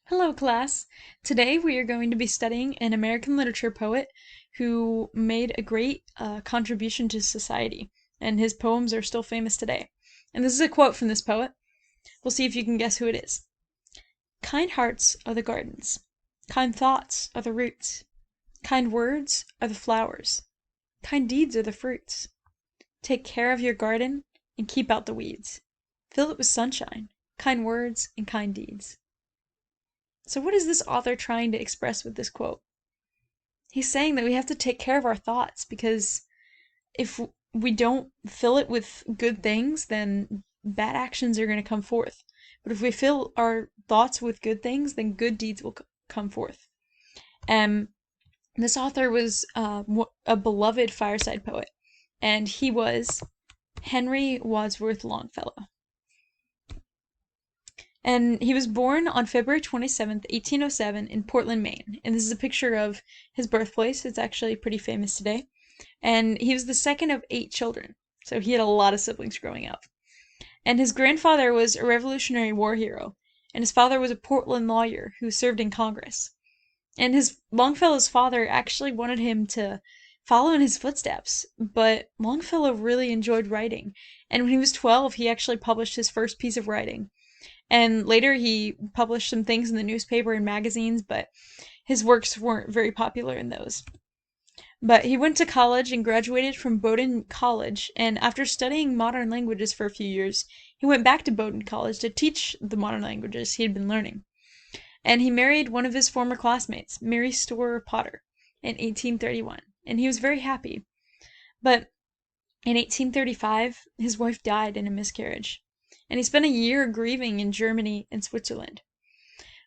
Hello, class. Today we are going to be studying an American literature poet who made a great contribution to society, and his poems are still famous today. And this is a quote from this poet. We'll see if you can guess who it is. Kind hearts are the gardens. Kind thoughts are the roots. Kind words are the flowers. Kind deeds are the fruits. Take care of your garden and keep out the weeds. Fill it with sunshine, kind words, and kind deeds. So what is this author trying to express with this quote? He's saying that we have to take care of our thoughts because if we don't fill it with good things, then bad actions are going to come forth. But if we fill our thoughts with good things, then good deeds will come forth. And this author was a beloved fireside poet, and he was Henry Wadsworth Longfellow. And he was born on February 27th, 1807 in Portland, Maine. And this is a picture of his birthplace. It's actually pretty famous today. And he was the second of 8 children. So he had a lot of siblings growing up. And his grandfather was a Revolutionary War hero. And his father was a Portland lawyer who served in Congress. And Longfellow's father actually wanted him to follow in his footsteps. But Longfellow really enjoyed writing. And when he was 12, he actually published his first piece of writing. And later he published some things in the newspaper and magazines, but his works weren't very popular in those. But he went to college and graduated from Bowdoin College, and after studying modern languages for a few years, he went back to Bowdoin College to teach the modern languages he had been learning. And he married one of his former classmates, Mary Storer Potter, in 1831, and he was very happy. But in 1835, his wife died in a miscarriage, and he spent a year grieving in Germany and Switzerland.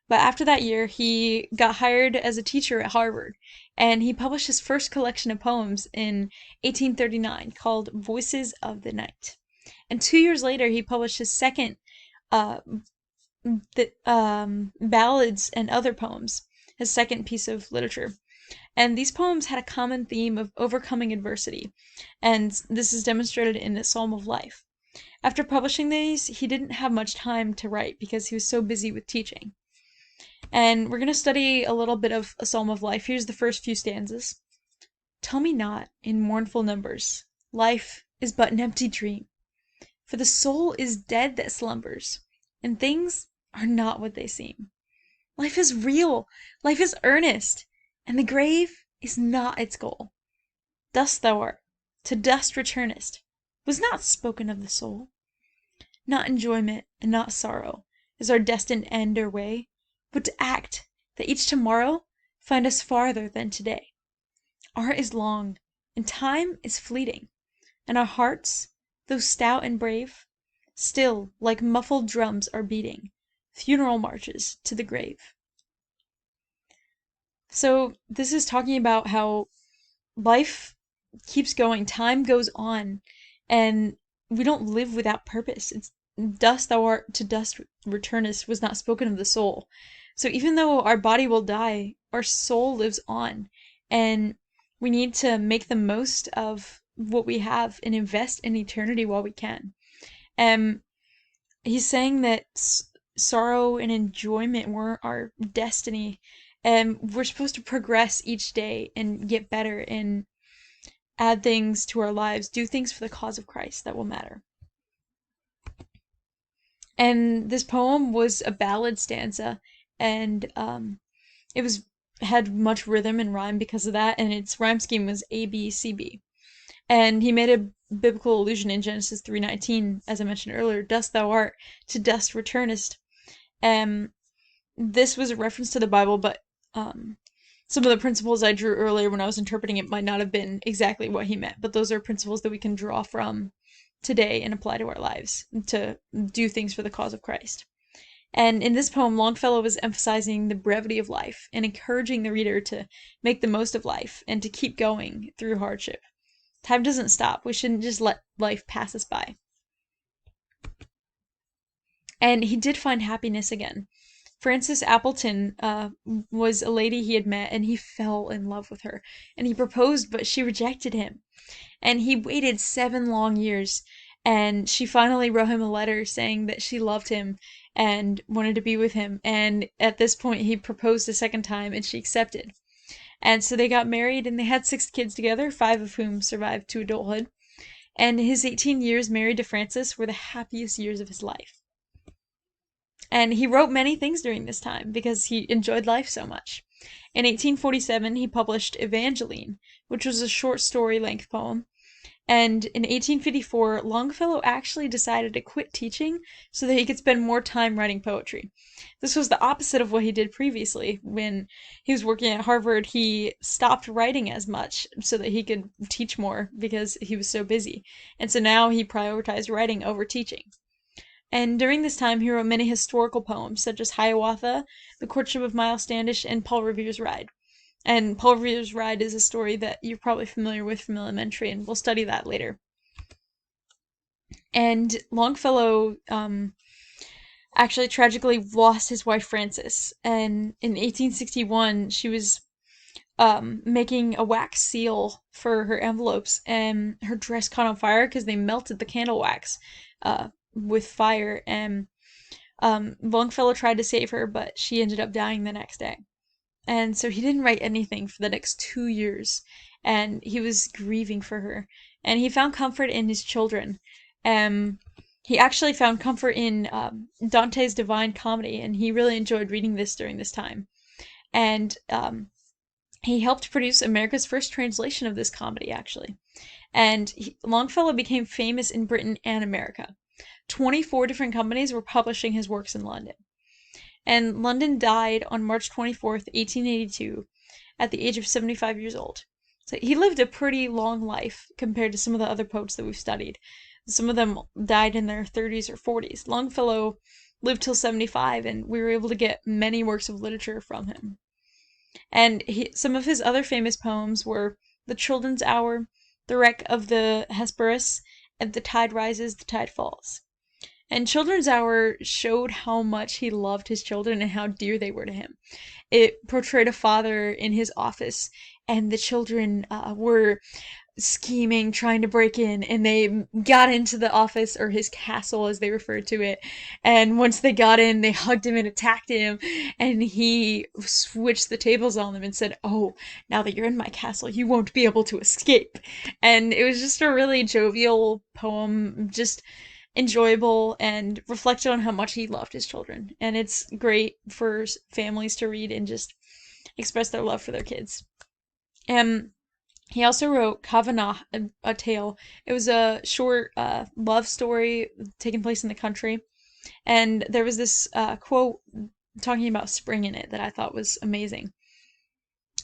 But after that year, he got hired as a teacher at Harvard, and he published his first collection of poems in 1839 called Voices of the Night. And 2 years later, he published his second Ballads and Other Poems, his second piece of literature. And these poems had a common theme of overcoming adversity, and this is demonstrated in the Psalm of Life. After publishing these, he didn't have much time to write because he was so busy with teaching. And we're going to study a little bit of a Psalm of Life. Here's the first few stanzas. Tell me not in mournful numbers, life is but an empty dream. For the soul is dead that slumbers, and things are not what they seem. Life is real, life is earnest, and the grave is not its goal. Dust thou art, to dust returnest, was not spoken of the soul. Not enjoyment and not sorrow is our destined end or way, but to act that each tomorrow find us farther than today. Art is long, and time is fleeting, and our hearts, though stout and brave, still like muffled drums are beating funeral marches to the grave. So this is talking about how life keeps going, time goes on, and we don't live without purpose. It's dust thou art, to dust returnest was not spoken of the soul. So even though our body will die, our soul lives on, and we need to make the most of what we have and invest in eternity while we can. He's saying that sorrow and enjoyment were our destiny, and we're supposed to progress each day and get better and add things to our lives, do things for the cause of Christ that will matter. And this poem was a ballad stanza, and it had much rhythm and rhyme because of that, and its rhyme scheme was ABCB. And he made a biblical allusion in Genesis 3:19, as I mentioned earlier, dust thou art, to dust returnest. This was a reference to the Bible, but some of the principles I drew earlier when I was interpreting it might not have been exactly what he meant, but those are principles that we can draw from today and apply to our lives to do things for the cause of Christ. And in this poem, Longfellow was emphasizing the brevity of life and encouraging the reader to make the most of life and to keep going through hardship. Time doesn't stop. We shouldn't just let life pass us by. And he did find happiness again. Frances Appleton was a lady he had met, and he fell in love with her. And he proposed, but she rejected him. And he waited 7 long years, and she finally wrote him a letter saying that she loved him and wanted to be with him. And at this point, he proposed a second time, and she accepted. And so they got married, and they had 6 kids together, 5 of whom survived to adulthood. And his 18 years married to Frances were the happiest years of his life. And he wrote many things during this time because he enjoyed life so much. In 1847, he published Evangeline, which was a short story length poem. And in 1854, Longfellow actually decided to quit teaching so that he could spend more time writing poetry. This was the opposite of what he did previously. When he was working at Harvard, he stopped writing as much so that he could teach more because he was so busy. And so now he prioritized writing over teaching. And during this time, he wrote many historical poems, such as Hiawatha, The Courtship of Miles Standish, and Paul Revere's Ride. And Paul Revere's Ride is a story that you're probably familiar with from elementary, and we'll study that later. And Longfellow actually tragically lost his wife Frances, and in 1861 she was making a wax seal for her envelopes, and her dress caught on fire because they melted the candle wax with fire, and Longfellow tried to save her, but she ended up dying the next day. And so he didn't write anything for the next 2 years, and he was grieving for her. And he found comfort in his children. He actually found comfort in Dante's Divine Comedy, and he really enjoyed reading this during this time. And he helped produce America's first translation of this comedy, actually. And Longfellow became famous in Britain and America. 24 different companies were publishing his works in London. And London died on March 24th, 1882, at the age of 75 years old. So he lived a pretty long life compared to some of the other poets that we've studied. Some of them died in their 30s or 40s. Longfellow lived till 75, and we were able to get many works of literature from him. And some of his other famous poems were The Children's Hour, The Wreck of the Hesperus, and The Tide Rises, the Tide Falls. And Children's Hour showed how much he loved his children and how dear they were to him. It portrayed a father in his office, and the children were scheming, trying to break in, and they got into the office, or his castle as they referred to it. And once they got in, they hugged him and attacked him, and he switched the tables on them and said, "Oh, now that you're in my castle, you won't be able to escape." And it was just a really jovial poem, just enjoyable, and reflected on how much he loved his children. And it's great for families to read and just express their love for their kids. He also wrote Kavanagh, a tale. It was a short love story taking place in the country. And there was this quote talking about spring in it that I thought was amazing.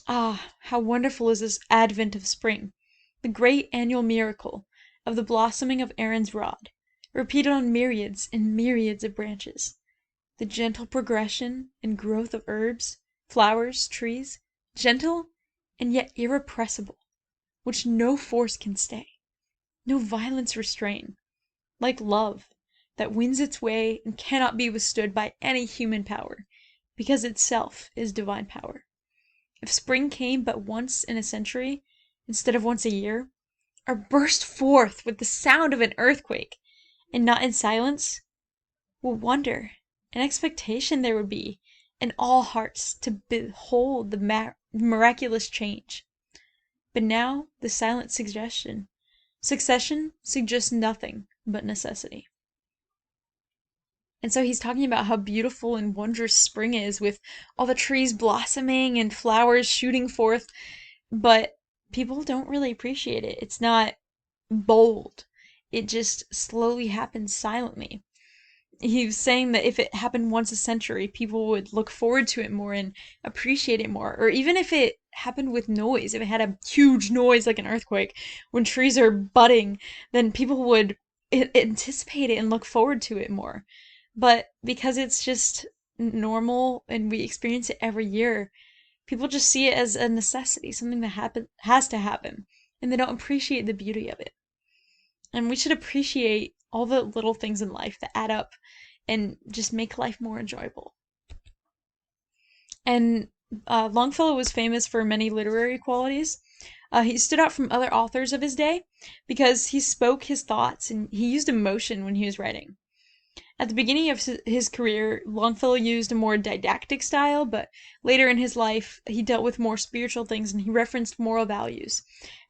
"Ah, how wonderful is this advent of spring, the great annual miracle of the blossoming of Aaron's rod, repeated on myriads and myriads of branches. The gentle progression and growth of herbs, flowers, trees, gentle and yet irrepressible, which no force can stay, no violence restrain, like love, that wins its way and cannot be withstood by any human power, because itself is divine power. If spring came but once in a century, instead of once a year, or burst forth with the sound of an earthquake, and not in silence, what wonder and expectation there would be in all hearts to behold the miraculous change. But now the silent succession suggests nothing but necessity." And so he's talking about how beautiful and wondrous spring is, with all the trees blossoming and flowers shooting forth, but people don't really appreciate it. It's not bold. It just slowly happens silently. He was saying that if it happened once a century, people would look forward to it more and appreciate it more. Or even if it happened with noise, if it had a huge noise like an earthquake, when trees are budding, then people would anticipate it and look forward to it more. But because it's just normal and we experience it every year, people just see it as a necessity, something that has to happen, and they don't appreciate the beauty of it. And we should appreciate all the little things in life that add up and just make life more enjoyable. And Longfellow was famous for many literary qualities. He stood out from other authors of his day because he spoke his thoughts and he used emotion when he was writing. At the beginning of his career, Longfellow used a more didactic style, but later in his life, he dealt with more spiritual things and he referenced moral values.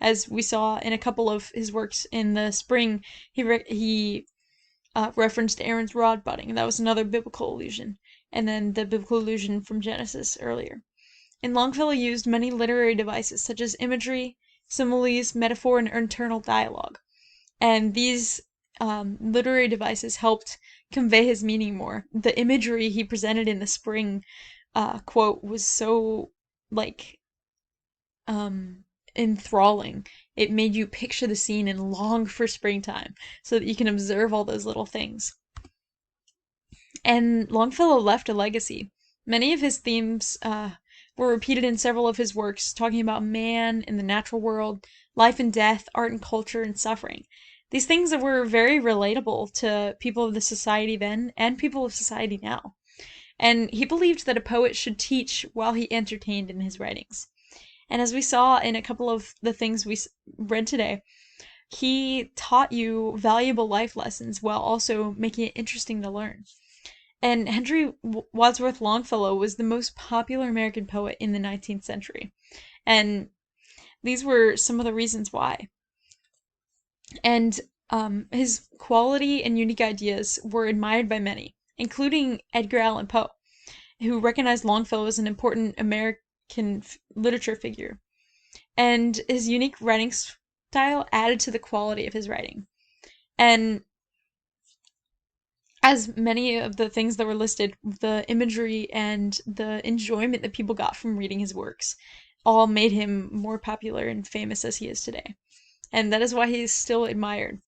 As we saw in a couple of his works in the spring, he referenced Aaron's rod budding. That was another biblical allusion. And then the biblical allusion from Genesis earlier. And Longfellow used many literary devices such as imagery, similes, metaphor, and internal dialogue. And these literary devices helped convey his meaning more. The imagery he presented in the spring quote was so, like, enthralling. It made you picture the scene and long for springtime so that you can observe all those little things. And Longfellow left a legacy. Many of his themes were repeated in several of his works, talking about man and the natural world, life and death, art and culture, and suffering. These things were very relatable to people of the society then and people of society now. And he believed that a poet should teach while he entertained in his writings. And as we saw in a couple of the things we read today, he taught you valuable life lessons while also making it interesting to learn. And Henry Wadsworth Longfellow was the most popular American poet in the 19th century. And these were some of the reasons why. And his quality and unique ideas were admired by many, including Edgar Allan Poe, who recognized Longfellow as an important American literature figure. And his unique writing style added to the quality of his writing. And as many of the things that were listed, the imagery and the enjoyment that people got from reading his works all made him more popular and famous as he is today. And that is why he is still admired.